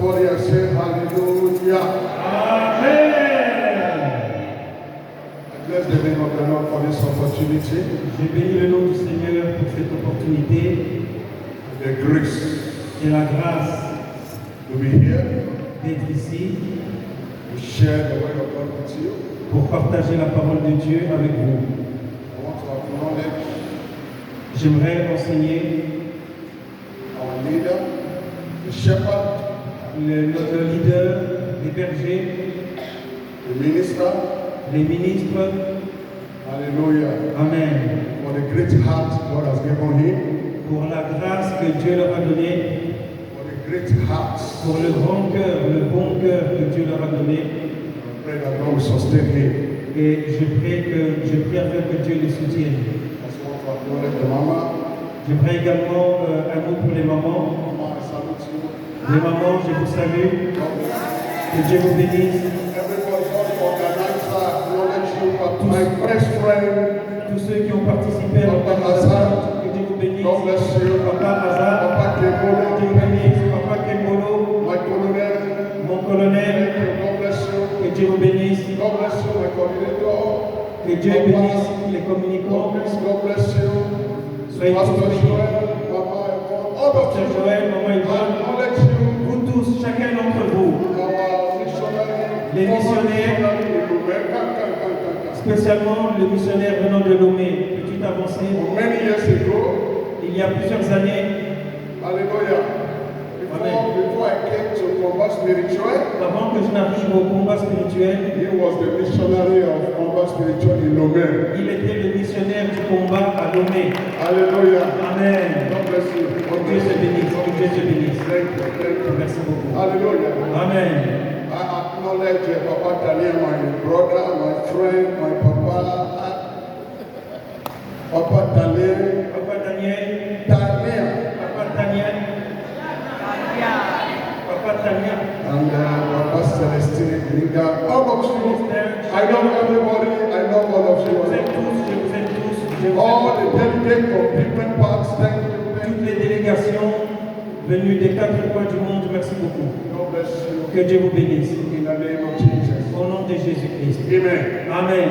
somebody and say hallelujah. Amen. I bless the name of the Lord for this opportunity. Je bénis le nom du Seigneur pour cette opportunité The grace et la grâce to be here, d'être ici to share the word of God with you. pour partager la parole de Dieu avec vous. I want to acknowledge J'aimerais enseigner our leader, the shepherd, notre leader, les bergers, the minister. les ministres. Hallelujah. Amen. For the great heart God has given him. Pour la grâce que Dieu leur a donnée, For the great heart. pour le grand cœur, le bon cœur que Dieu leur a donné. I pray that God will sustain him. Et je prie afin que Dieu les soutienne. I also want to acknowledge the mama. J'aimerais également un mot pour les mamans. Mama, I salute you. Les mamans, je vous salue. Que Dieu vous bénisse. Everybody, all the organizer, acknowledge you, but my best friend, Tous ceux qui ont participé à l'organisation, que Dieu vous bénisse. God bless you. Papa Hazard, Papa que Dieu Kebolo, vous bénisse. Papa Kembolo, my colonel, mon colonel, God bless you. que Dieu vous bénisse. God bless you, my coordinator. Que Dieu bénisse les communicants. God bless you. Soyez Pastor tous bénis. Joel, Papa Yvonne, all of Pasteur you. Joël, Maman I Yvonne, acknowledge you. vous tous, chacun d'entre vous, Our missionary, Les missionnaires. spécialement le missionnaire venant de Lomé, petite avancée, Many years ago, il y a plusieurs années, hallelujah. Before I came to Combat Spiritual, avant que je n'arrive au combat spirituel, he was the missionary of Combat Spiritual in Lomé. il était le missionnaire du combat à Lomé. Hallelujah. Amen. God bless you. Que Dieu se bénisse, que Dieu se bénisse. Thank you. Merci beaucoup. Hallelujah. Amen. I acknowledge Papa Daniel, my brother, my friend, my Papa. Papa Daniel. Papa Daniel, Daniel. Papa Daniel, Papa Daniel, And Papa Celestine Gringa. All of you. I know everybody. I know all of je vous you. aime tous, je vous aime tous, je vous aime All the delegates from different parts, thank you. toutes les délégations venues des 4 coins du monde, merci beaucoup. God bless you. Que Dieu vous bénisse. In the name of Jesus. Au nom de Jésus-Christ. Amen. Amen.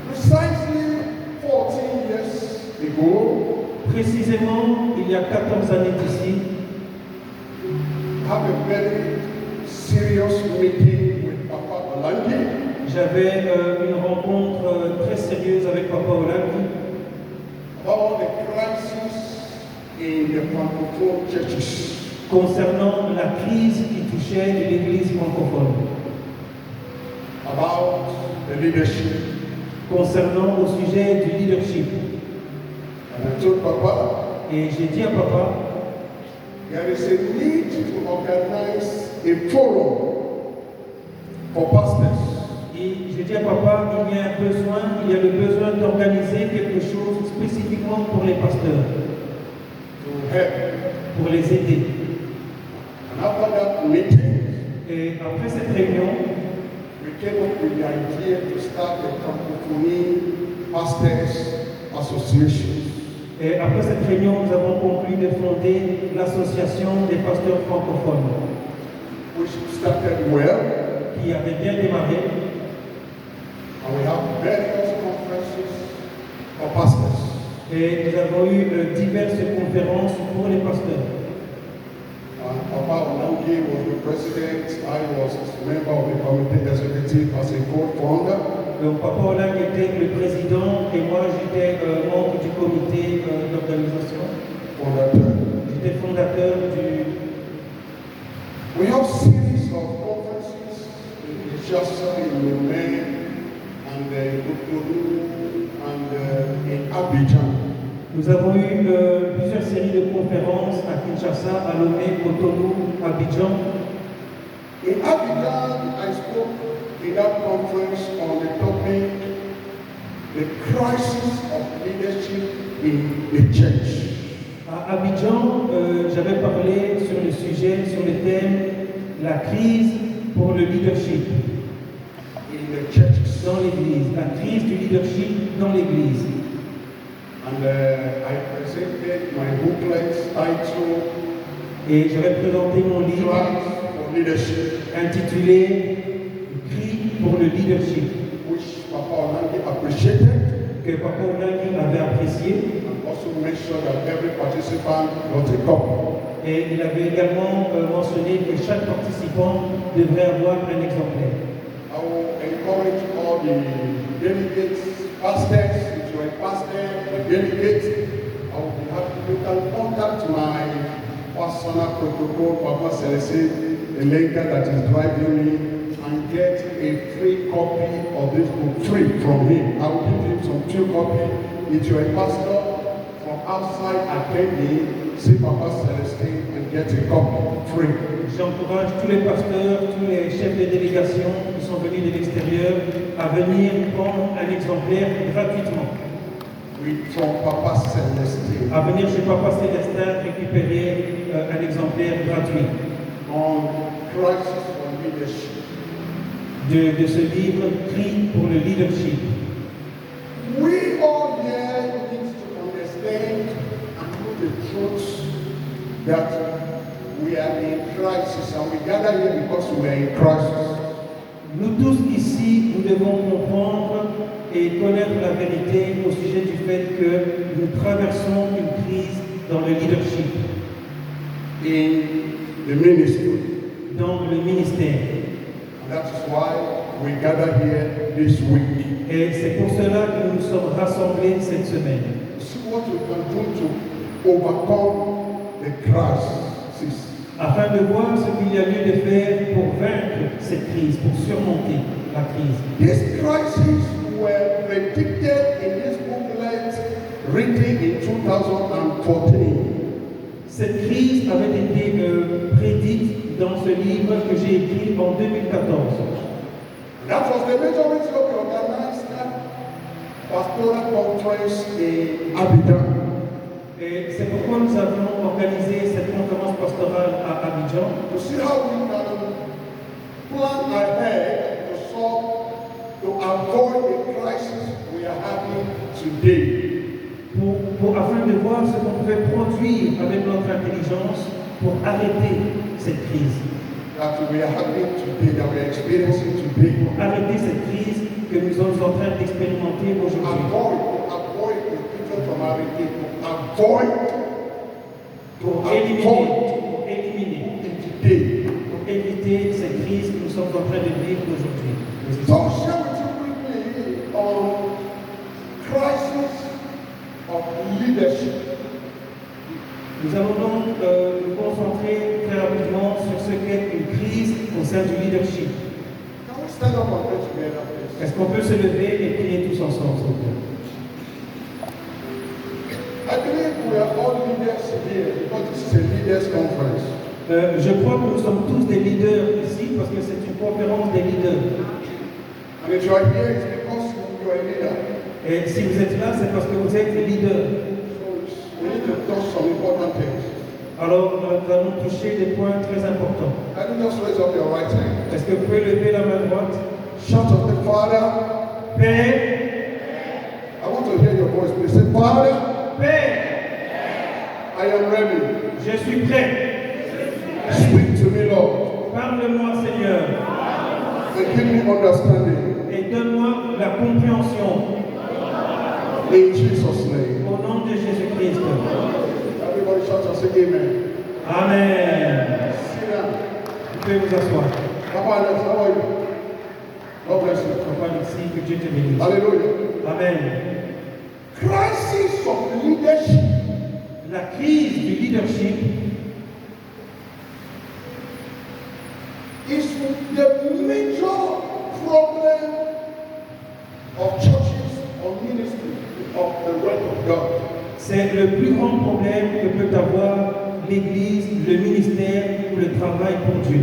Precisely 14 years ago, Précisément, il y a 14 années d'ici, I have a very serious meeting with Papa Olangi j'avais une rencontre très sérieuse avec Papa Olangi about the crisis in the Francophone churches. concernant la crise qui touchait l'Église francophone, About the leadership. concernant au sujet du leadership. And I told Papa, Et j'ai dit à Papa, there is a need to organize a forum for pastors. et j'ai dit à Papa, il y a le besoin d'organiser quelque chose spécifiquement pour les pasteurs, To help. pour les aider. And after that meeting, Et après cette réunion, we came up with the idea to start a Francophonie Pastors Association. et après cette réunion, nous avons conclu de fonder l'association des pasteurs francophones, Which started well, qui avait bien démarré. and we have various conferences for pastors. Et nous avons eu diverses conférences pour les pasteurs. And Papa Olangi was the president. I was a member of the committee executive as a co-founder. Donc Papa Olang était le président et moi j'étais membre du comité d'organisation. J'étais fondateur du... We have series of conferences in Kinshasa, in Lomé, and in Cotonou, and in Abidjan. Nous avons eu plusieurs séries de conférences à Kinshasa, à Lomé, Cotonou, Abidjan. In Abidjan, I spoke in that conference on the topic, the crisis of leadership in the church. À Abidjan, j'avais parlé sur le sujet, sur le thème, la crise pour le leadership In the churches. dans l'Église, la crise du leadership dans l'Église. And I presented my booklet titled Et j'avais présenté mon livre leadership, intitulé Cri pour le leadership, which Papa Olangi appreciated, que Papa Olangi avait apprécié. and also make sure that every participant got a copy. Et il avait également mentionné que chaque participant devrait avoir un exemplaire. I will encourage all the delegates, pastors, if you are a pastor, a delegate, I will be happy. You can contact my personal protocol, Papa Celeste, the leader that is driving me, and get a free copy of this book, free from him. I will give him some 2 copies. If you are a pastor from outside attending, see Papa Celeste and get a copy, free. J'encourage tous les pasteurs, tous les chefs de délégation qui sont venus de l'extérieur à venir prendre un exemplaire gratuitement. From Papa Celeste. À venir chez Papa Célestin récupérer un exemplaire gratuit On crisis for leadership. de ce livre Cri pour le leadership. We all here need to understand and know the truth that we are in crisis, and we gather here because we are in crisis. Nous tous ici, nous devons comprendre et connaître la vérité au sujet du fait que nous traversons une crise dans le leadership, In the ministry. dans le ministère. And that is why we gather here this week. Et c'est pour cela que nous nous sommes rassemblés cette semaine, See what we can do to overcome the crisis. afin de voir ce qu'il y a lieu de faire pour vaincre cette crise, pour surmonter la crise. These crises were predicted in this booklet written in 2014. Cette crise avait été prédite dans ce livre que j'ai écrit en 2014. That was the major reason we organized that pastoral conference in Abidjan. Et c'est pourquoi nous avons organisé cette conférence pastorale à Abidjan, To see how we can plan ahead to solve, to avoid the crisis we are having today. afin de voir ce qu'on pouvait produire avec notre intelligence pour arrêter cette crise. That we are having today, that we are experiencing today. Arrêter cette crise que nous sommes en train d'expérimenter aujourd'hui. Avoid the people from our people. Avoid Pour éliminer, today. pour éviter cette crise que nous sommes en train de vivre aujourd'hui. So I'll share with you quickly on crisis of leadership. Nous allons donc nous concentrer très rapidement sur ce qu'est une crise au sein du leadership. Can we stand up and pray together, please? Est-ce qu'on peut se lever et prier tous ensemble, s'il vous plaît? I believe we are all leaders here because this is a leaders conference. Je crois que nous sommes tous des leaders ici parce que c'est une conférence des leaders. And if you are here, it's because you are a leader. Et si vous êtes là, c'est parce que vous êtes des leaders. So we need to touch some important things. Alors, nous allons toucher des points très importants. Can you just raise up your right hand? Est-ce que vous pouvez lever la main droite? Shout of the Father. Père, I want to hear your voice, please. Say, Father, Père, I am ready. je suis prêt. Speak to me, Lord, Parle-moi, Seigneur, and give me understanding. et donne-moi la compréhension In Jesus' name. au nom de Jésus-Christ. Everybody shout and say amen. Amen. Sit down. Vous pouvez vous asseoir. Papa Alex, how are you? God bless you. Papa Alexis, que Dieu te bénisse. Hallelujah. Amen. Crisis of leadership La crise du leadership is the major problem of churches or ministry of the work of God. c'est le plus grand problème que peut avoir l'Église, le ministère ou le travail pour Dieu.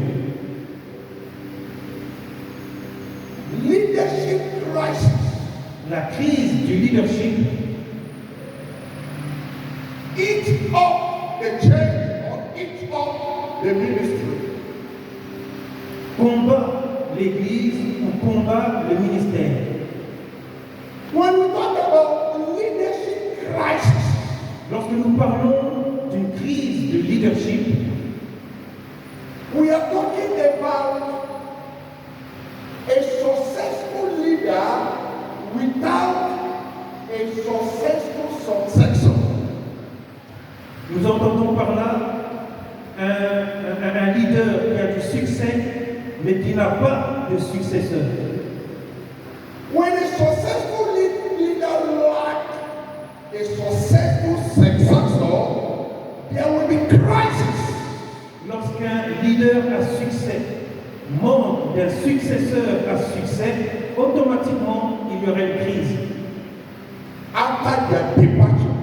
Leadership crisis La crise du leadership eats up the church or eats up the ministry. combat l'Église ou combat le ministère. When we talk about leadership crisis, Lorsque nous parlons d'une crise de leadership, we are talking about a successful leader without a successful successor. Nous entendons par là un leader qui a du succès, mais qui n'a pas de successeur. When a successful leader lacks a successful successor, there will be crisis. Lorsqu'un leader à succès manque d'un successeur à succès, automatiquement il y aura une crise. After their departure,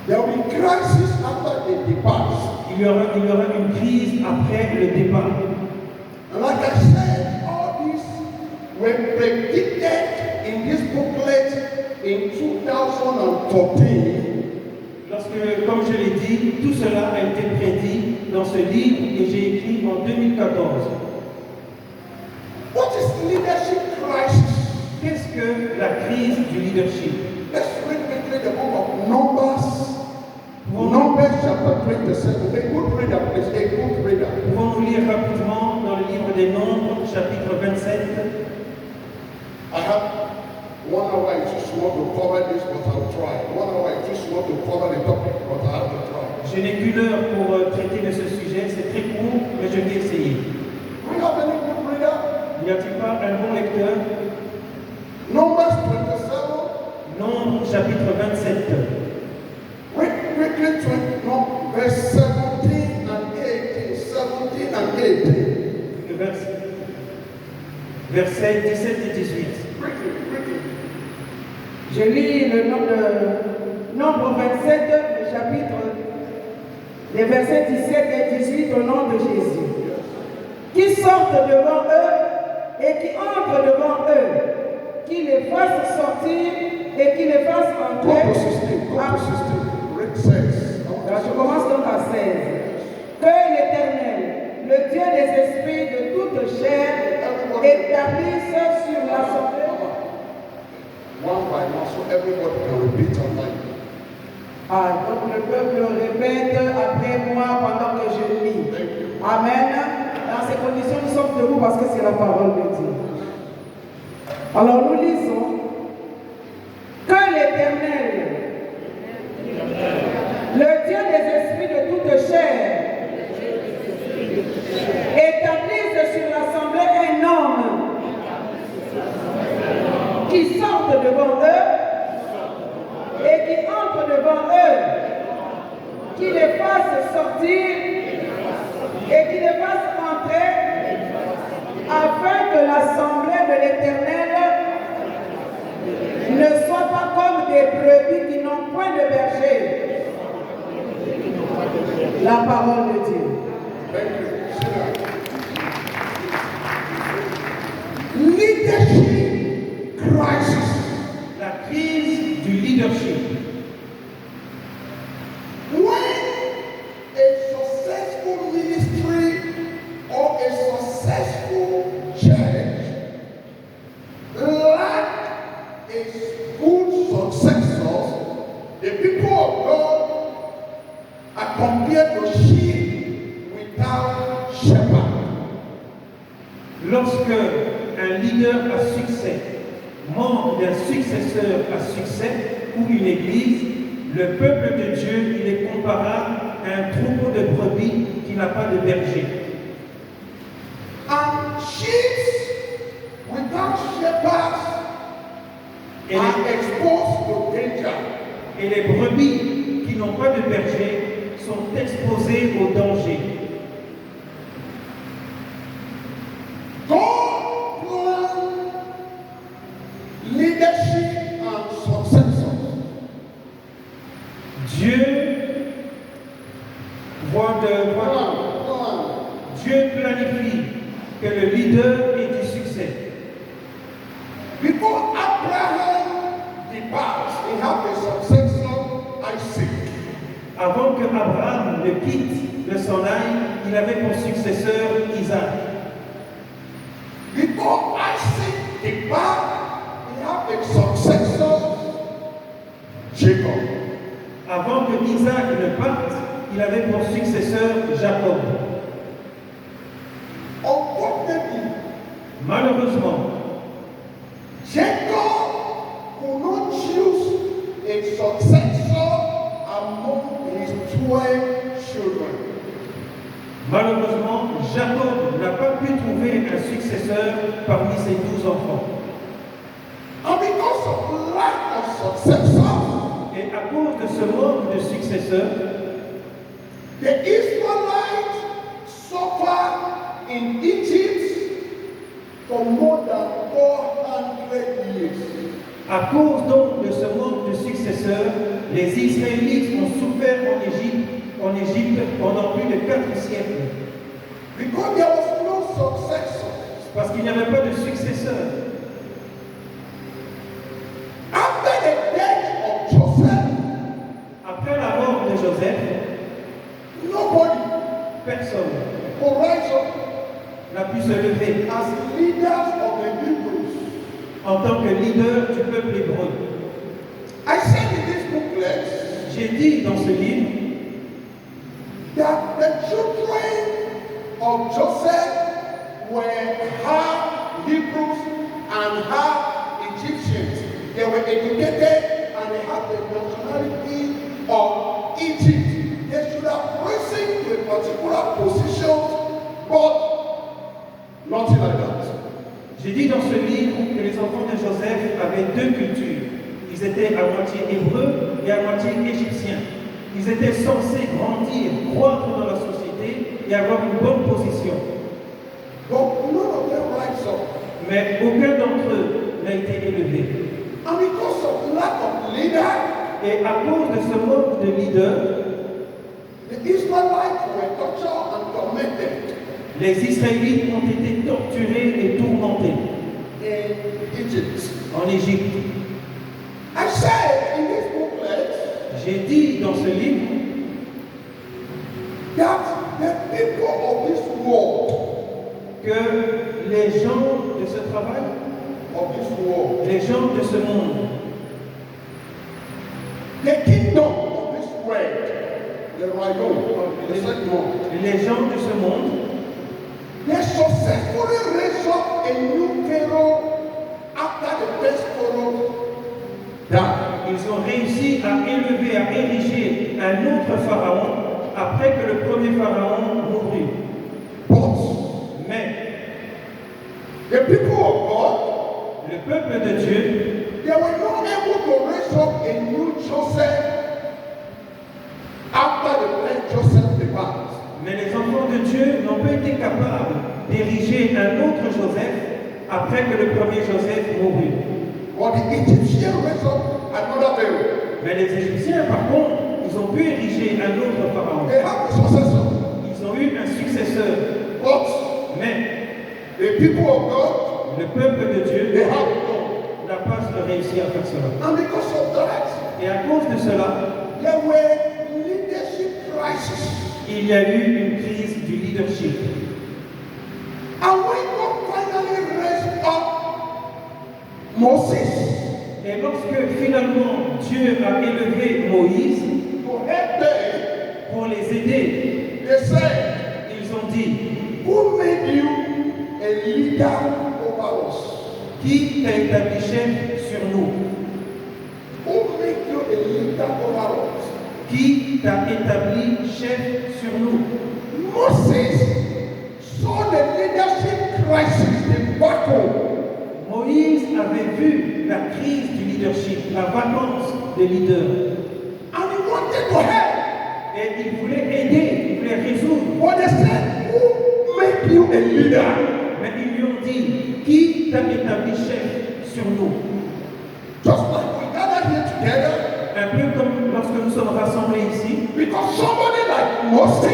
there will be crisis after they depart. Il y aura une crise après le départ. And like I said, all this were predicted in this booklet in 2014. Lorsque, comme je l'ai dit, tout cela a été prédit dans ce livre que j'ai écrit en 2014. What is leadership crisis? Qu'est-ce que la crise du leadership? Let's read quickly the book of Numbers. Numbers chapter 27. A good reader, please. A good reader. Pouvons-nous lire rapidement dans le livre des Nombres, chapitre 27. I have 1 hour. It's too small to cover this, but I'll try. 1 hour. It's too small to cover the topic, but I have to try. Je n'ai qu'une heure pour traiter de ce sujet. C'est très court, mais je vais essayer. Do you have any good reader? N'y a-t-il pas un bon lecteur? Numbers 27. Nombres, chapitre 27. Read quickly no, verse 17 and 18. 17 and 18. Versets 17 et 18. Je lis le nombre 27, le chapitre, les versets 17 et 18 au nom de Jésus. Qui sortent devant eux et qui entrent devant eux, qui les fassent sortir et qui les fassent entrer. Go to 16. Read 16. Alors, je commence donc à 16. Que l'Éternel, le Dieu des esprits de toute chair, établisse sur l'assemblée. One by one, so everybody can repeat online. Ah, donc le peuple répète après moi pendant que je lis. Amen. Dans ces conditions, nous sommes debout parce que c'est la parole de Dieu. Alors nous lisons que l'Éternel, le Dieu des esprits de toute chair, établisse sur l'assemblée un homme qui sorte devant eux et qui entre devant eux, qui les fasse sortir et qui les fasse entrer, afin que l'assemblée de l'Éternel ne soit pas comme des brebis qui n'ont point de berger. La parole de Dieu. Leadership crisis. La crise du leadership. When a successful ministry or a successful church lack a good successor, the people of God are compared to sheep without shepherd. Lorsque un leader à succès manque d'un successeur à succès ou une église, le peuple de Dieu, il est comparable à un troupeau de brebis qui n'a pas de berger. And sheep without shepherds are exposed to danger. Et les brebis qui n'ont pas de berger sont exposés au danger. God plans leadership and successors. Dieu Dieu planifie que le leader ait du succès. Before Abraham departs, he had a successor, Isaac. Avant que Abraham ne quitte, ne s'en aille, il avait pour successeur Isaac. Before Isaac departs, he had a successor, Jacob. Avant que Isaac ne parte, il avait pour successeur Jacob. Malheureusement, Jacob n'a pas pu trouver un successeur parmi ses 12 enfants. And because of lack of successors, Et à cause de ce manque de successeurs, the Israelites suffered in Egypt for more than 400 years. à cause donc de ce manque de successeurs, les Israélites ont souffert en Égypte pendant plus de 4 siècles. Because there was no successor. Parce qu'il n'y avait pas de successeur. After the death of Joseph, Après la mort de Joseph, nobody personne could rise up n'a pu se lever as leaders of the Hebrews. en tant que leader du peuple hébreu. I said in this booklet J'ai dit dans ce livre that the children of Joseph were half Hebrews and half Egyptians. They were educated and they had the nationality of Egypt. They should have risen to a particular position, but nothing like that. J'ai dit dans ce livre que les enfants de Joseph avaient 2 cultures. Ils étaient à moitié hébreux et à moitié égyptiens. Ils étaient censés grandir, croître dans la société et avoir une bonne position. But none of them rise up. Mais aucun d'entre eux n'a été élevé. And because of lack of leader, Et à cause de ce manque de leader, the Israelites were tortured and tormented les Israélites ont été torturés et tourmentés in Egypt. en Égypte. I said in this booklet J'ai dit dans ce livre that the people of this world, que les gens de ce travail, les gens de ce monde, the kingdom of this world, the Rayon, the second, les gens de ce monde, they successfully raised up a new pharaoh after the first pharaoh died. ils ont réussi à élever, à ériger un autre pharaon après que le premier pharaon mourut. But Mais the people of God, le peuple de Dieu, they were not able to raise up a new Joseph after the first Joseph died. mais les enfants de Dieu n'ont pas été capables d'ériger un autre Joseph après que le premier Joseph mourut. But the Egyptians raised up another pharaoh. Mais les Égyptiens, par contre, ils ont pu ériger un autre pharaon. They have a successor. Ils ont eu un successeur. But Mais the people of God, le peuple de they Dieu have none. n'a pas réussi à faire cela. And because of that, Et à cause de cela, there were leadership crises. il y a eu une crise du leadership. And when God finally raised up Moses Et lorsque finalement Dieu a élevé Moïse to help them, pour les aider, they said, ils ont dit, who made you a leader over us? qui t'a établi chef sur nous? Who made you a leader over us? Qui t'a établi chef sur nous? Moses saw the leadership crisis, the battle. Moïse avait vu la crise du leadership, la vacance des leaders. And he wanted to help. Et il voulait aider, il voulait résoudre. But they said, who made you a leader? Mais ils lui ont dit, qui t'a établi chef sur nous? Just like we gather here together, Un peu comme lorsque nous sommes rassemblés ici, because somebody like Moses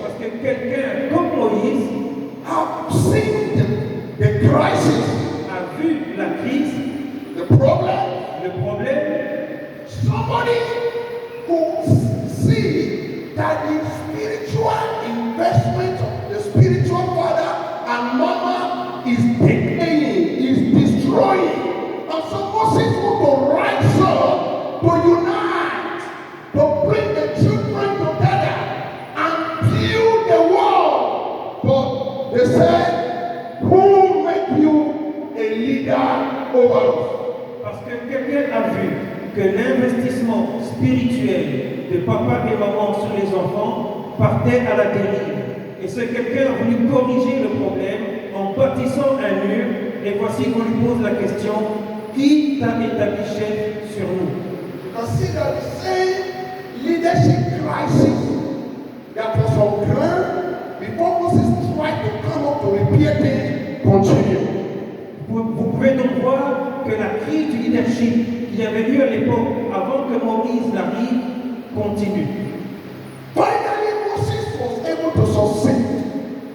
parce que quelqu'un comme Moïse have seen the crisis, a vu la crise, the problem. le problème, Somebody who see that the spiritual investment of the spiritual father and mother is decaying, is destroying. And so Moses want to rise up to unite, to bring the children together and build the wall. But they said, who make you a leader over us? parce que quelqu'un a vu que l'investissement spirituel de papa et maman sur les enfants partait à la dérive. Et ce quelqu'un a voulu corriger le problème en bâtissant un mur. Et voici qu'on lui pose la question, qui t'a établi chef sur nous? Consider the same leadership crisis that was on ground before Moses tried to come up to repair things continue. Vous pouvez donc voir que la crise du leadership qu'il y avait lieu à l'époque avant que Moïse n'arrive continue. Finally, Moses was able to succeed.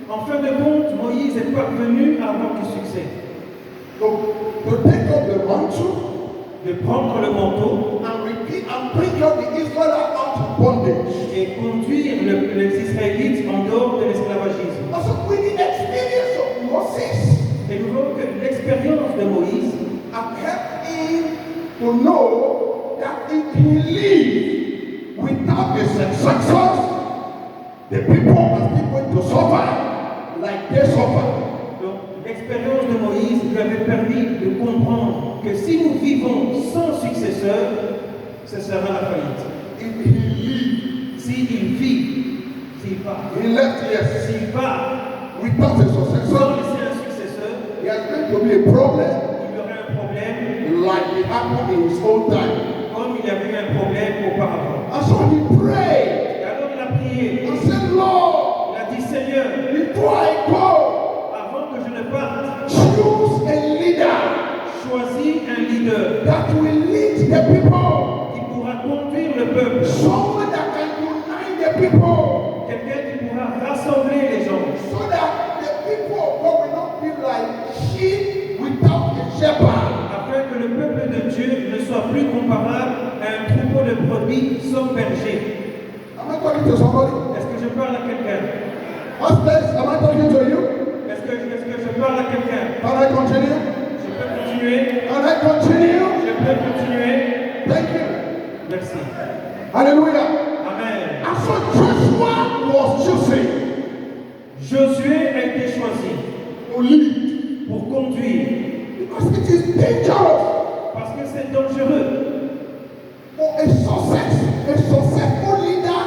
En fin de compte, Moïse est parvenu à avoir du succès. To take up the mantle De prendre le manteau and repeat and bring up the Israelites out of bondage. et conduire les Israélites en dehors de l'esclavagisme. Also, with the experience of Moses, Et nous voyons que l'expérience de Moïse have helped him to know that if he lives without the successors, the people are still going to suffer like they suffer. Donc, l'expérience de Moïse lui avait permis de comprendre que si nous vivons sans successeur, ce sera la faillite. If he lives, S'il vit, s'il part, he left yes, s'il part without a sans successor, laisser un successeur, there's going to be a problem il y aurait un problème like it happened in his own time. comme il y avait eu un problème auparavant. And so he prayed Et alors il a prié, and said, Lord, il a dit Seigneur, before I go, avant que je ne parte, choose a leader choisis un leader that will lead the people. qui pourra conduire le peuple, Someone that can unite the people quelqu'un qui pourra rassembler les gens, so that the people of God will not be like sheep without a shepherd. afin que le peuple de Dieu ne soit plus comparable à un troupeau de brebis sans berger. Am I talking to somebody? Est-ce que je parle à quelqu'un? Pastors, am I talking to you? Est-ce que je parle à quelqu'un? Can I continue? Je peux continuer? Can I continue? Je peux continuer? Thank you. Merci. Hallelujah. Amen. And so Joshua was chosen Josué a été choisi to lead pour conduire because it is dangerous parce que c'est dangereux for a successful leader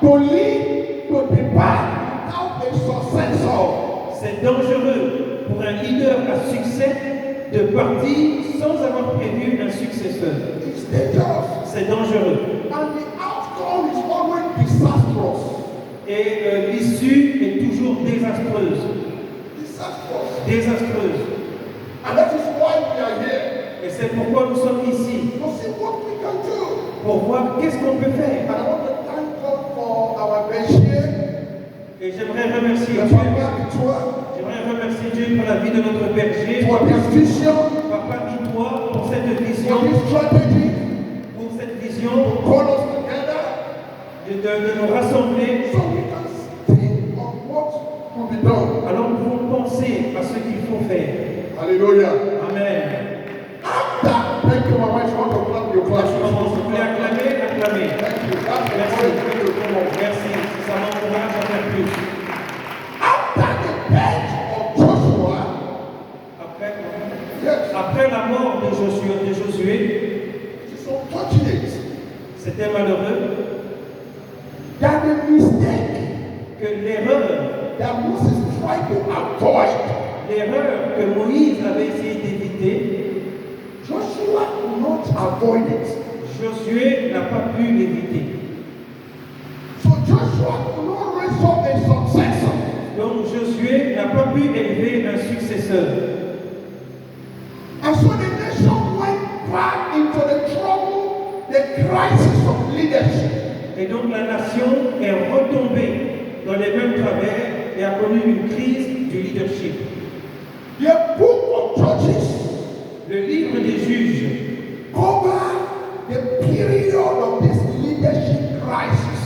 to lead, to depart without a successor. C'est dangereux pour un leader à succès de partir sans avoir prévu un successeur. It's dangerous. C'est dangereux. And the outcome is always disastrous. Et l'issue est toujours désastreuse. Disastrous. Désastreuse. And that is why we are here. Et c'est pourquoi nous sommes ici. To see what we can do. Pour voir qu'est-ce qu'on peut faire. And I want to thank God for our berger, Et j'aimerais remercier the Dieu. Papa Victoire, J'aimerais remercier Dieu pour la vie de notre berger. for this vision, Papa Victoire, pour cette vision. for this strategy, Pour cette vision to call us together de nous rassembler. so we can think of what to be done. Alors nous pouvons penser à ce qu'il faut faire. Hallelujah. Amen. Thank you, Mama. If you want to clap your class. Comment vous voulez acclamer, acclamer. Thank you. That's the Merci. point. Merci. Ça m'encourage à faire plus. After the death of Joshua, yes, Après la mort de Josué, it is unfortunate c'était malheureux that the mistake que l'erreur that Moses tried to avoid, que Moïse avait essayé d'éviter, Joshua could not avoid it. Josué n'a pas pu l'éviter. So Joshua could not raise up a successor. Donc Josué n'a pas pu élever un successeur. And so the nation went back into the trouble, the crisis of leadership. Et donc la nation est retombée dans les mêmes travers et a connu une crise du leadership. The book of Judges Le livre des juges covered the period of this leadership crisis.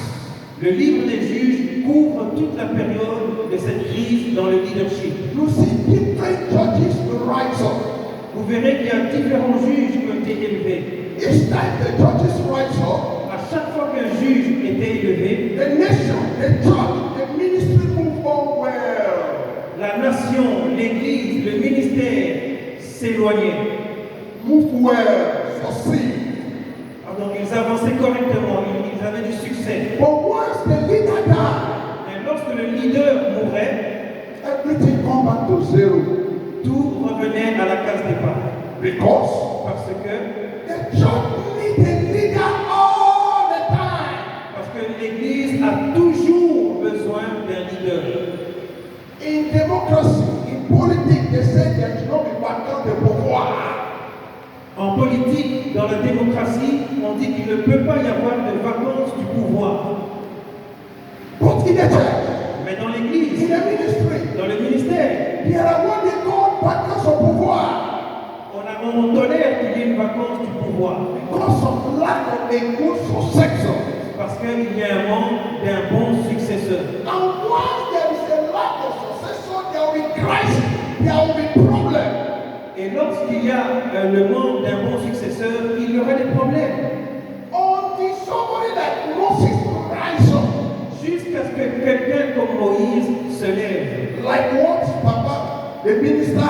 Le livre des juges couvre toute la période de cette crise dans le leadership. You see different judges rise up. Vous verrez qu'il y a différents juges qui ont été élevés. Each time the judges rise up, À chaque fois qu'un juge était élevé, the nation, the church, the ministry move on well. la nation, l'église, le ministère s'éloignaient. Move well, succeed. Donc ils avançaient correctement, ils avaient du succès. But once the leader died, Mais lorsque le leader zero. Tout revenait à la case départ. Because Parce que the church needs a leader all the time. Parce que l'Église a toujours besoin d'un leader. In democracy, in politics, they say there should not be vacant de pouvoir. En politique, dans la démocratie, on dit qu'il ne peut pas y avoir de vacances du pouvoir. But in the church, Mais dans l'Église, in the ministry, dans le ministère, there are what they call vacants of pouvoir. on tolère qu'il y ait une vacance du pouvoir. Because of lack of a good successor. Parce qu'il y a un manque d'un bon successeur. And once there is a lack of successor, there will be crisis, there will be problem. Et lorsqu'il y a le manque d'un bon successeur, il y aura des problèmes. Until somebody like Moses rise up. Jusqu'à ce que quelqu'un comme Moïse se lève. Like what Papa, the minister,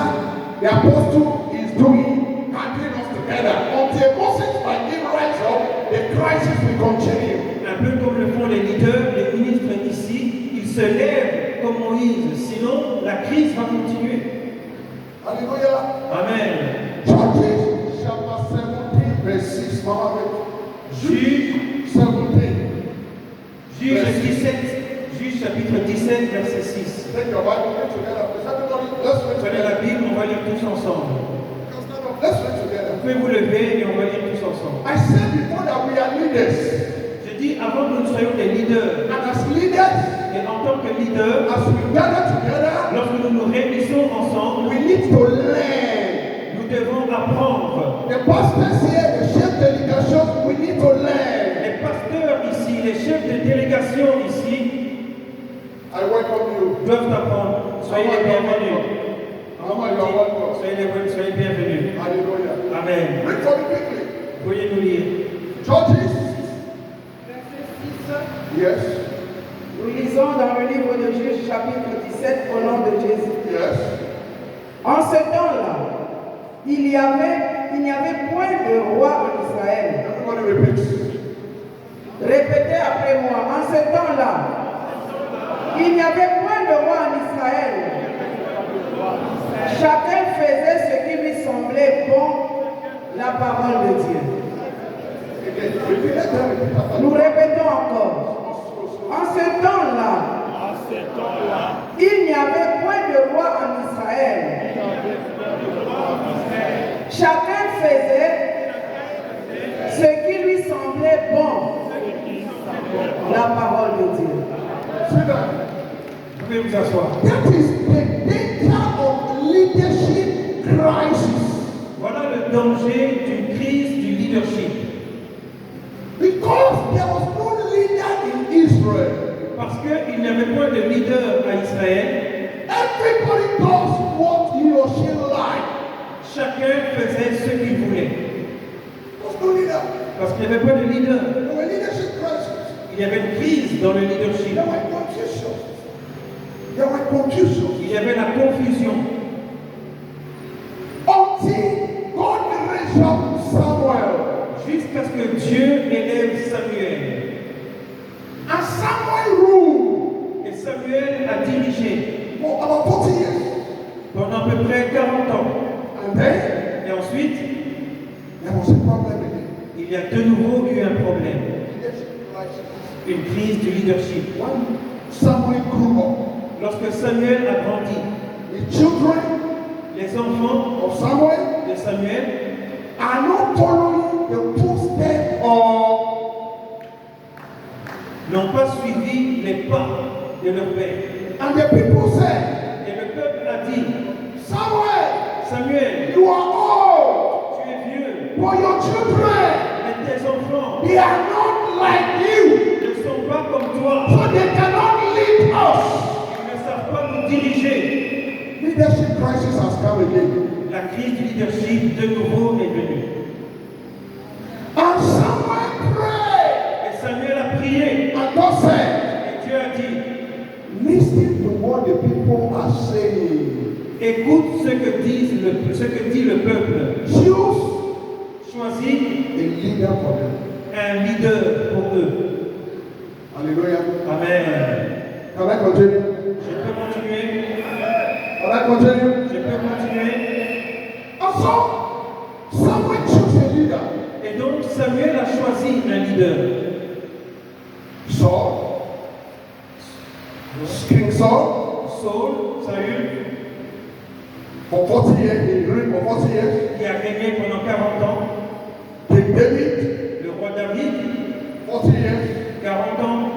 the apostle is doing, gathering us together. Until Moses like him rise up, the crisis will continue. Un peu comme le font les leaders, les ministres ici, ils se lèvent comme Moïse. Sinon, la crise va continuer. Alléluia. Amen. Judges chapter 17, verse 6. Mama, Jude 17. Juge 17, Juge chapitre 17, verset 6. Take your Bible, read together. Please, everybody, let's read Prenez la together. Bible, on va lire tous ensemble. Let's read together. Vous pouvez vous lever et on va lire tous ensemble. I said before that we are leaders. Je dis avant que nous soyons des leaders, And as leaders, et en tant que leaders, as we gather together, lorsque nous nous réunissons ensemble, we need to learn. nous devons apprendre. The pastors here, the chef delegation, we need to learn. Les pasteurs ici, les chefs de délégation ici, I welcome you. doivent apprendre. Soyez les bienvenus. Mama, you are welcome. Soyez les bienvenus. Hallelujah. Amen. Read for me quickly. Veuillez nous lire. Judges. Verset 6. Yes. Nous lisons dans le livre de Juges, chapitre 17, au nom de Jésus. Yes. En ce temps-là, il n'y avait point de roi en Israël. Everybody repeats. Répétez après moi. En ce temps-là, il n'y avait point de roi en Israël. Chacun faisait ce qui lui semblait bon, la parole de Dieu. Again. Repeat. Let them repeat after Nous me. répétons encore. En ce temps-là, il n'y avait point de roi en Israël. Chacun faisait ce qui lui semblait bon, la parole de Dieu. Sit down. Vous pouvez vous asseoir. That is the danger of leadership crisis. Voilà le danger d'une crise du leadership. Because there was no leader in Israel. Parce qu'il n'y avait point de leader à Israël, Everybody does what he or she likes. chacun faisait ce qu'il voulait. There was no leader. Parce qu'il n'y avait pas de leader. There were leadership crisis. Il y avait une crise dans le leadership. There were confusion. There were confusion. Il y avait la confusion. Until God raised up Samuel. Jusqu'à ce que Dieu élève Samuel. And Samuel ruled Et Samuel a dirigé for about 40 years. pendant à peu près 40 ans. And then Et ensuite, there was a problem again. il y a de nouveau eu un problème. Leadership crisis. Une crise du leadership. When Samuel grew up, Lorsque Samuel a grandi, the children les enfants of Samuel de Samuel are not following the footsteps of, n'ont pas suivi les pas de leur père. and the people said, Et le peuple a dit, Samuel, Samuel, you are old, tu es vieux, but your children, mais tes enfants they are not like you, ne sont pas comme toi. so they cannot lead us. Ils ne savent pas nous diriger. Leadership crisis has come again. La crise du leadership de nouveau est venue. And Samuel prayed, Et Samuel a prié. and God said, Et Dieu a dit, listen to what the people are saying. écoute ce que dit le peuple. Choose Choisis a leader for them. un leader pour eux. Hallelujah. Amen. Can I continue? Je peux continuer. Can I continue? Je peux continuer. And so, Samuel chose a leader. Et donc Samuel a choisi un leader. Saul, King Saul, Saul, Saül, for 40 years, he reigned for 40 years. qui a régné pendant 40 ans. King David, Le roi David, 40 years. 40 ans.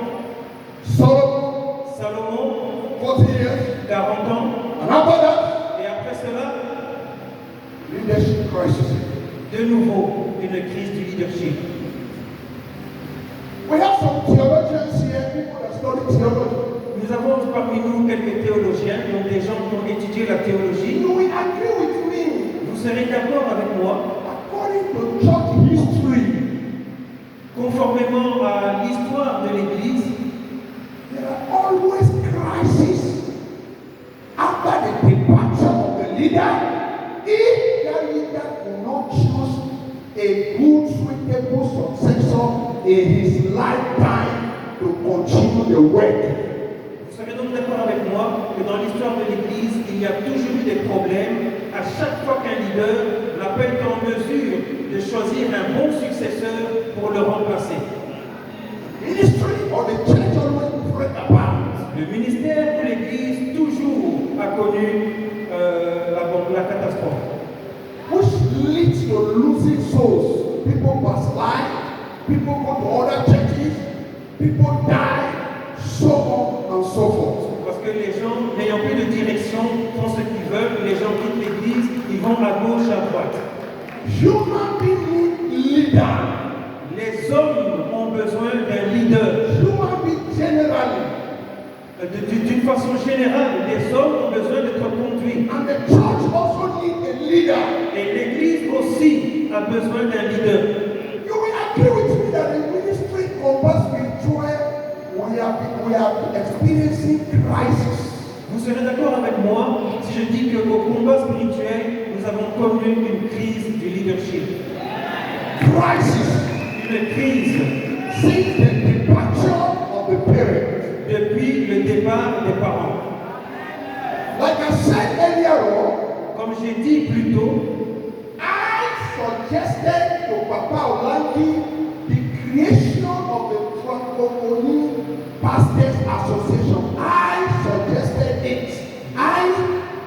Solomon, Salomon, 40 years. 40 ans. And after that, Et après cela, leadership crisis. de nouveau, une crise du leadership. We have some theologians here, people that study theology. Nous avons parmi nous quelques théologiens, donc des gens qui ont étudié la théologie. You will agree with me. Vous serez d'accord avec moi, According to church history, conformément à l'histoire de l'Église, there are always crises after the departure of the leader. If that leader will not choose a good, suitable successor in his lifetime to continue the work. vous serez donc d'accord avec moi que dans l'histoire de l'Église, il y a toujours eu des problèmes à chaque fois qu'un leader n'a pas été en mesure de choisir un bon successeur pour le remplacer. Ministry or the church always break apart. Le ministère de l'Église toujours a connu la catastrophe, Which leads to losing souls. People backslide, people go to other churches, people die, so on and so forth. parce que les gens n'ayant plus de direction font ce qu'ils veulent, les gens quittent l'Église, ils vont à gauche, à droite. Human being need leader. Les hommes ont besoin d'un leader. Human being generally. D'une façon générale, les hommes ont besoin d'être conduits. And the church also need a leader. Et l'Église aussi a besoin d'un leader. You will agree with me that the ministry compass spiritual, we are experiencing crisis. Vous serez d'accord avec moi si je dis qu'au combat spirituel, nous avons connu une crise du leadership. Crisis. Une crise Since the departure of the parents. depuis le départ des parents. Like I said earlier on, Comme j'ai dit plus tôt, I suggested to Papa Olanki the creation of the Francophonie Pastors Association. I suggested it. I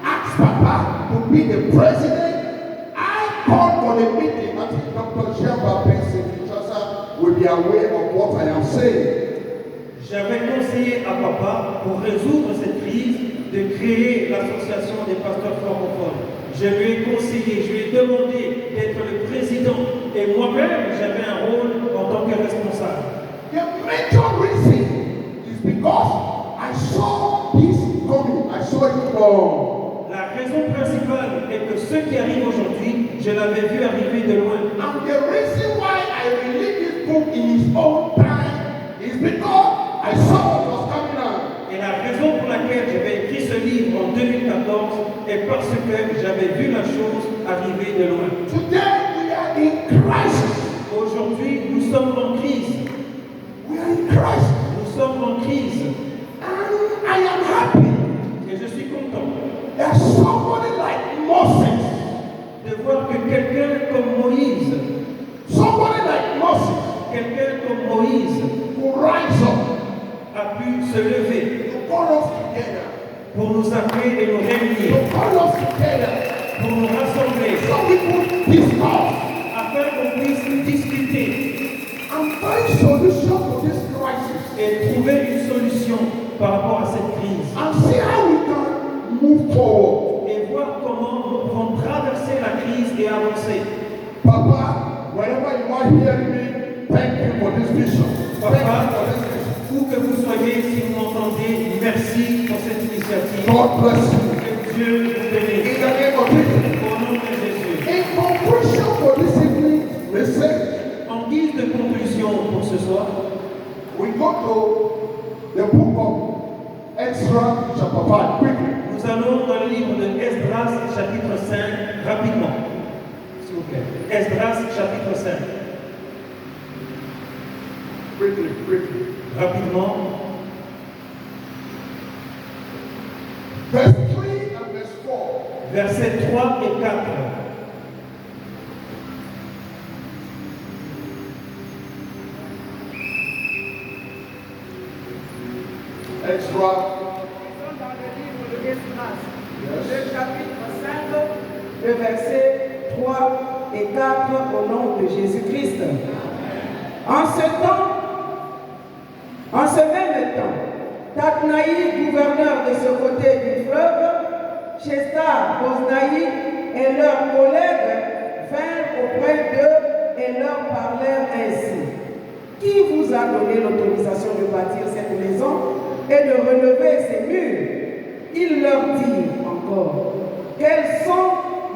asked Papa to be the president. I called for the meeting. I think Dr. Shemba Benson Kinshasa will be aware of what I am saying. j'avais conseillé à papa, pour résoudre cette crise, de créer l'association des pasteurs francophones. Je lui ai conseillé, je lui ai demandé d'être le président et moi-même j'avais un rôle en tant que responsable. The major reason is because I saw this coming. I saw it from. La raison principale est que ce qui arrive aujourd'hui, je l'avais vu arriver de loin. And the reason why I released this book in his own time is because I saw what was coming out. Et la raison pour laquelle j'avais écrit ce livre en 2014 est parce que j'avais vu la chose arriver de loin. Today we are in crisis. Aujourd'hui, nous sommes en crise. We are in crisis. Nous sommes en crise. And I am happy Et je suis content that somebody like Moses, de voir que quelqu'un comme Moïse, quelqu'un comme Moïse will rise up a pu se lever to call us together, pour nous appeler et nous réunir, to call us together, pour nous rassembler, so we could discuss afin qu'on puisse discuter and find solution to this crisis et trouver une solution par rapport à cette crise. and see how we can move forward. Et voir comment nous pouvons traverser la crise et avancer. Papa, wherever you are hearing me, thank you for this vision. Thank you for this vision. Où que vous soyez, si vous m'entendez, merci pour cette initiative. God bless you. Que Dieu vous In bénisse. the name of Jesus. Au nom de Jésus. In conclusion for this evening, listen, En guise de conclusion pour ce soir, we go to the book of Ezra chapter 5 quickly. nous allons dans le livre de Esdras, chapitre 5, rapidement. S'il vous plaît. Esdras, chapitre 5. Quickly. Rapidement. Verse 3 and verse 4. 4. versets 3 et 4. Extra. Dans le livre de l'Esdras, le chapitre 5, le verset 3 et 4 au nom de Jésus-Christ. En ce même temps, Tatnaï, gouverneur de ce côté du fleuve, Shestar, Boznaï et leurs collègues vinrent auprès d'eux et leur parlèrent ainsi. Qui vous a donné l'autorisation de bâtir cette maison et de relever ses murs? Il leur dit encore, quels sont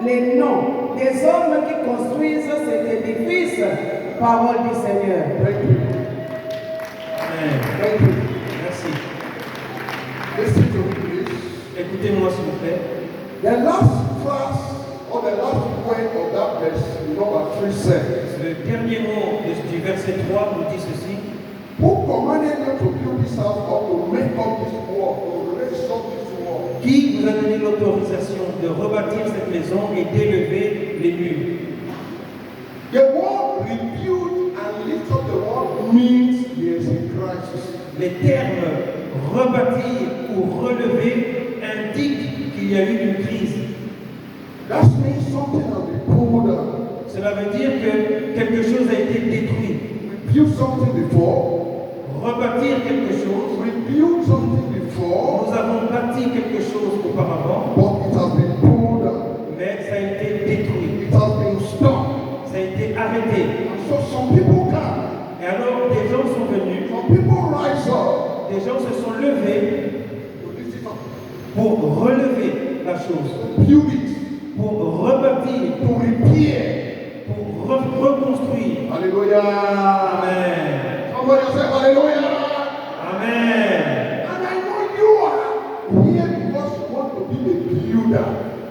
les noms des hommes qui construisent cet édifice? Parole du Seigneur. Amen. Thank you. Merci. Listen to me, please. Écoutez-moi s'il vous plaît. The last class or the last point of that verse, number 3 says, Le dernier mot du verset 3 nous dit ceci. who commanded you to build this house or to make up this wall, to raise up this wall? Qui vous a donné l'autorisation de rebâtir cette maison et d'élever les murs? The word rebuild and lift up the wall means there is a crisis. Les termes rebâtir ou relever indiquent qu'il y a eu une crise. That means something has been pulled down. Cela veut dire que quelque chose a été détruit. Build something before, Rebâtir quelque chose. rebuild something before, Nous avons bâti quelque chose auparavant, but it has been pulled down. mais ça a été détruit. It has been stopped. Ça a été arrêté. And so some people come, Et alors des gens sont venus, some people rise up des gens se sont levés to lift it up, pour relever la chose, to build it, pour rebâtir, to repair. pour reconstruire. Hallelujah. Amen. Somebody say hallelujah. Amen. And I know you are here because you want to be a builder.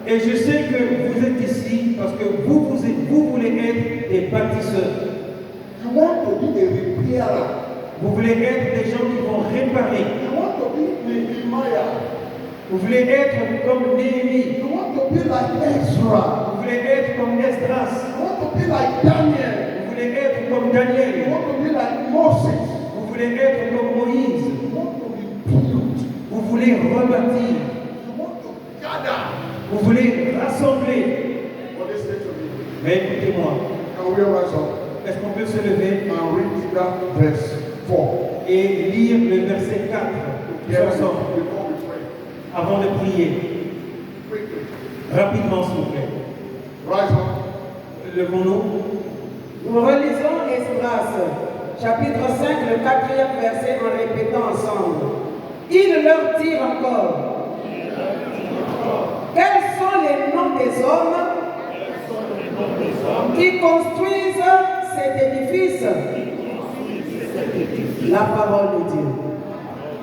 Et je sais que vous êtes ici parce que vous voulez être des bâtisseurs. You want to be a repairer. Vous voulez être des gens qui vont réparer. You want to be Nehemiah. Vous voulez être comme Néhémie. You want to be like Ezra. Vous voulez être comme Esdras. You want to be like Daniel. Vous voulez être comme You Daniel. want to be like Moses. Vous voulez être comme Moïse. You want to rebuild. Vous voulez rebâtir. You want to gather. Vous voulez rassembler. But listen to me. Mais écoutez-moi. Can we rise up Est-ce qu'on peut se lever and read that verse 4? et lire le verset 4 Together ensemble before we pray. avant de prier? Quickly. Rapidement, s'il vous plaît. Rise up. Levons-nous. Nous relisons Esdras, chapitre 5, le 4e verset en répétant ensemble. Il leur dit encore, quels sont les noms des hommes qui construisent cet édifice? La parole de Dieu.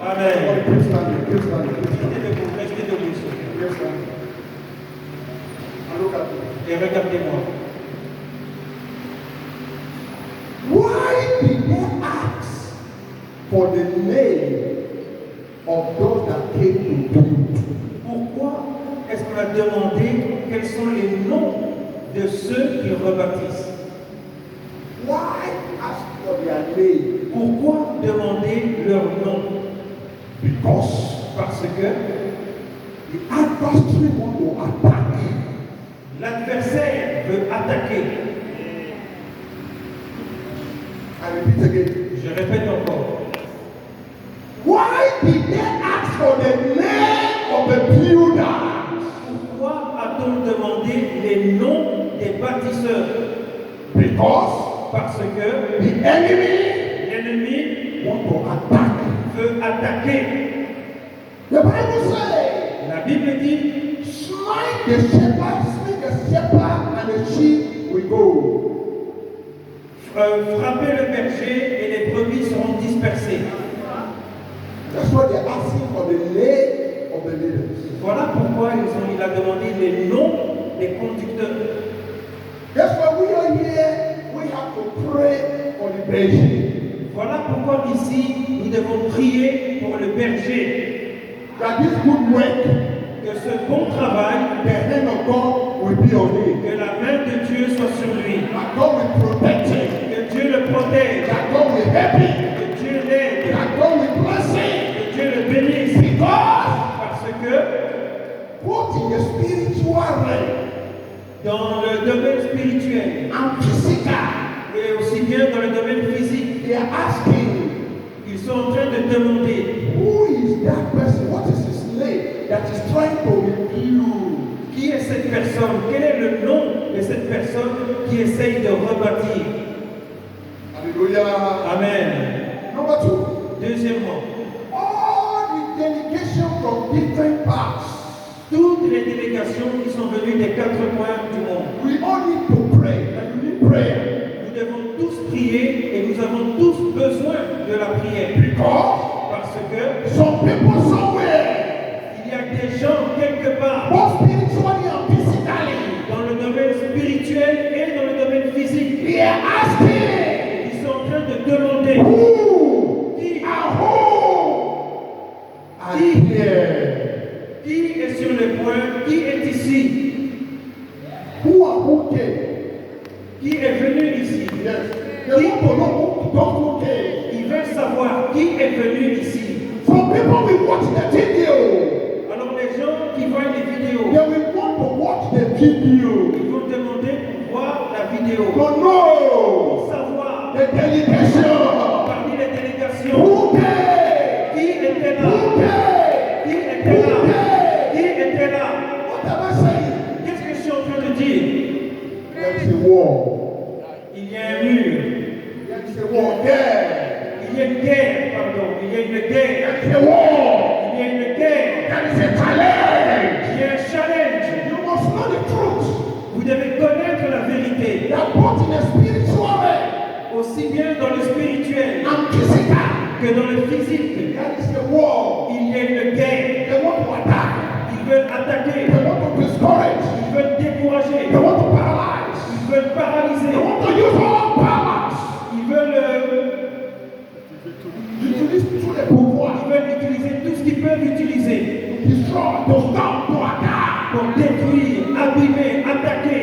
Amen. Everybody keep standing. Keep standing. Keep standing. Restez debout, restez debout, s'il vous plaît. Keep standing. And look at me. Et regardez-moi. Why did they ask for the name of those that came to build? Pourquoi est-ce qu'on a demandé quels sont les noms de ceux qui rebâtissent? Why ask for their name? Pourquoi demander leur nom? Because Parce que the adversary want to attack. l'adversaire veut attaquer. I repeat again. Je répète encore. Why did they ask for the name of the builder? Pourquoi a-t-on demandé les noms des bâtisseurs? Because Parce que the enemy l'ennemi want to attack. veut attaquer. The Bible says, La Bible dit, smite the shepherd, and the sheep will go. frappez le berger et les brebis seront dispersées. That's why they're asking for the name of the leaders. Voilà pourquoi il a demandé les noms des conducteurs. That's why we are here. We have to pray for the berger. Voilà pourquoi ici, nous devons prier pour le berger. That this good work Que ce bon travail, the hand of God will be on him. que la main de Dieu soit sur lui. That God will protect him. Que Dieu le protège. That God will help him. Que Dieu l'aide. That God will bless him. Que Dieu le bénisse. Because Parce que both in the spiritual realm dans le domaine spirituel and physical, et aussi bien dans le domaine physique, they are asking, ils sont en train de demander who is that person? What is his name that is trying to rebuild? qui est cette personne, quel est le nom de cette personne qui essaye de rebâtir. Hallelujah. Amen. Number 2. Deuxièmement, All the delegation from different parts, toutes les délégations qui sont venues des 4 coins du monde, we all need to pray. And we need prayer. nous devons tous prier et nous avons tous besoin de la prière. Because Parce que some people somewhere, il y a des gens quelque part both spiritually and physically, dans le domaine spirituel et dans le domaine physique, they are asking, ils sont en train de demander who qui, and who are here? qui est sur le point, qui est ici, Who and who came? qui est venu ici. Yes. They want to know who came. Ils veulent savoir qui est venu ici. Some people will watch the video. Alors les gens qui voient les vidéos, They will want to watch the video. ils vont demander pour voir la vidéo. To know Pour savoir the delegation. parmi les délégations Who came? qui était là, Who came? qui était là, qui était là. What am I saying? Qu'est-ce que je suis en train de dire? There is a war. Il y a un mur, There is a war there. il y a une guerre, pardon, il y a une guerre, There is a war. il y a une guerre, There is a challenge. il y a un challenge. You must know the truth. Vous devez connaître la vérité, That both in the spiritual realm aussi bien dans le spirituel and physical, que dans le physique. there is a war. Il y a une guerre. They want to attack. Ils veulent attaquer, They want to discourage. ils veulent décourager, They want to paralyze. ils veulent paralyser, They want to use all powers. ils veulent Utilize tout le pouvoir. utiliser tout ce qu'ils peuvent utiliser Destroy, to stop, to attack. pour détruire, abîmer, attaquer.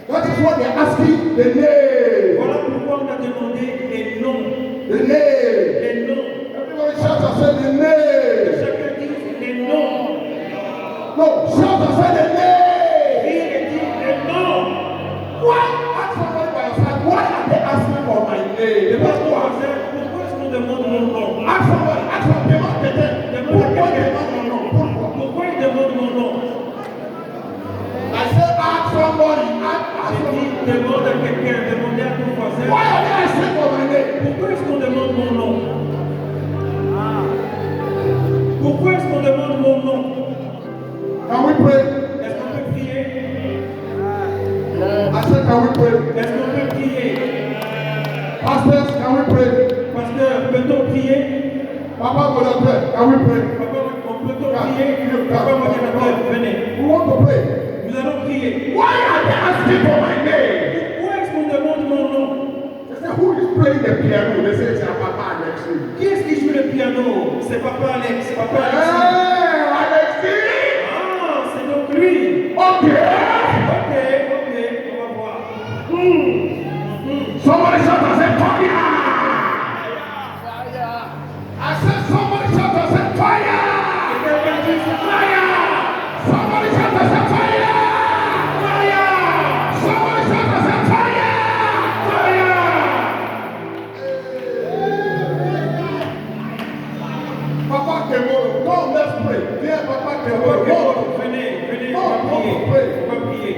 That is what they're asking. The name. Voilà pourquoi on a demandé les noms. The name. Les noms. Everybody shout and say the Que name. chacun dise les noms. No, shout and say the name. Crie et dit les noms. Why? Ask somebody by your side. Why are they asking for my name? Et Parce pourquoi que est-ce qu'on demande mon nom? ask somebody. Ask somebody. Demande quelqu'un. Pourquoi ils demandent mon nom? Pourquoi? Pourquoi ils demandent mon nom? I say ask somebody. Ask J'ai somebody. dit demande à quelqu'un, demandez à ton voisin. Why are they asking for my name? Pourquoi est-ce qu'on demande mon nom? Pourquoi est-ce qu'on demande mon nom? Can we pray? Est-ce qu'on peut prier? I said, can we pray? Est-ce qu'on peut prier? Pastors, can we pray? Pasteur, peut-on prier? Papa Moderator, can we pray? Papa, peut-on prier? Papa modérateur, venez. We want to pray. Nous allons prier. Why are they asking for my name? Pourquoi est-ce qu'on demande mon nom? They say, who is playing the piano? They say, it's our Papa Alexis. Qui est-ce qui joue le piano? C'est Papa Alex. Papa Alex. Hey, Alexis! Ah, c'est donc lui. Okay. Ok, on va voir. Somebody shout and say, fire! I said, somebody shout and say, fire! Quelqu'un dit Fire! Somebody shout and say, fire! Fire! Somebody shout and say, fire! Fire! Papa Kemoro, come, let's pray. Viens, Papa Kemoro. venez, on va prier. On va prier.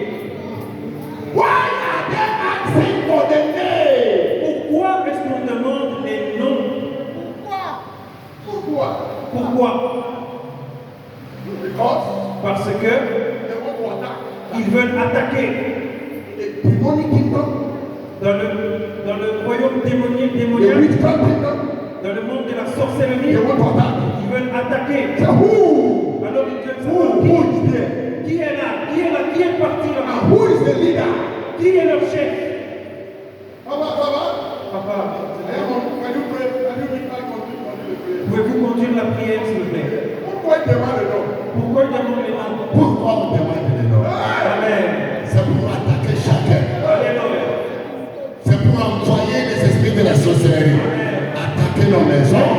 Why are they asking for the name? Pourquoi est-ce qu'on demande les noms? Pourquoi? Pourquoi? Because Parce que they want to attack. ils veulent attaquer The demonic kingdom, dans le royaume démoniaque, the démoniaque, witchcraft kingdom, dans le monde de la they sorcellerie. want to attack. Ils veulent attaquer. Say, who? Alors ils veulent Who savoir is there? qui est là, qui est là, qui est parti là, And who is the leader? qui est leur chef. Papa, Papa, can you pray? Can you make that continue to pray? pouvez-vous conduire la prière s'il vous plaît? Pourquoi ils demandent le nom? Pourquoi il demande les noms? Pourquoi on demande les noms? Amen. C'est pour attaquer chacun. Alléluia. C'est pour envoyer les esprits de la sorcellerie. Attaquer nos maisons,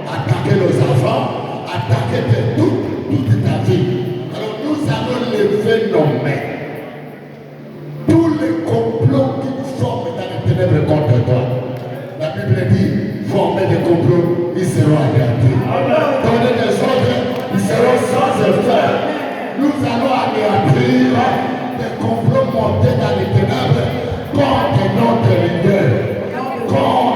attaquer nos enfants, attaquer toute ta vie. Alors nous allons lever nos mains. Tous les complots qui nous forment dans les ténèbres contre toi. La Bible dit, former des complots, ils seront anéantis. Donner des ordres, ils seront sans effet. Nous allons anéantir des complots montés dans les ténèbres contre notre leader, contre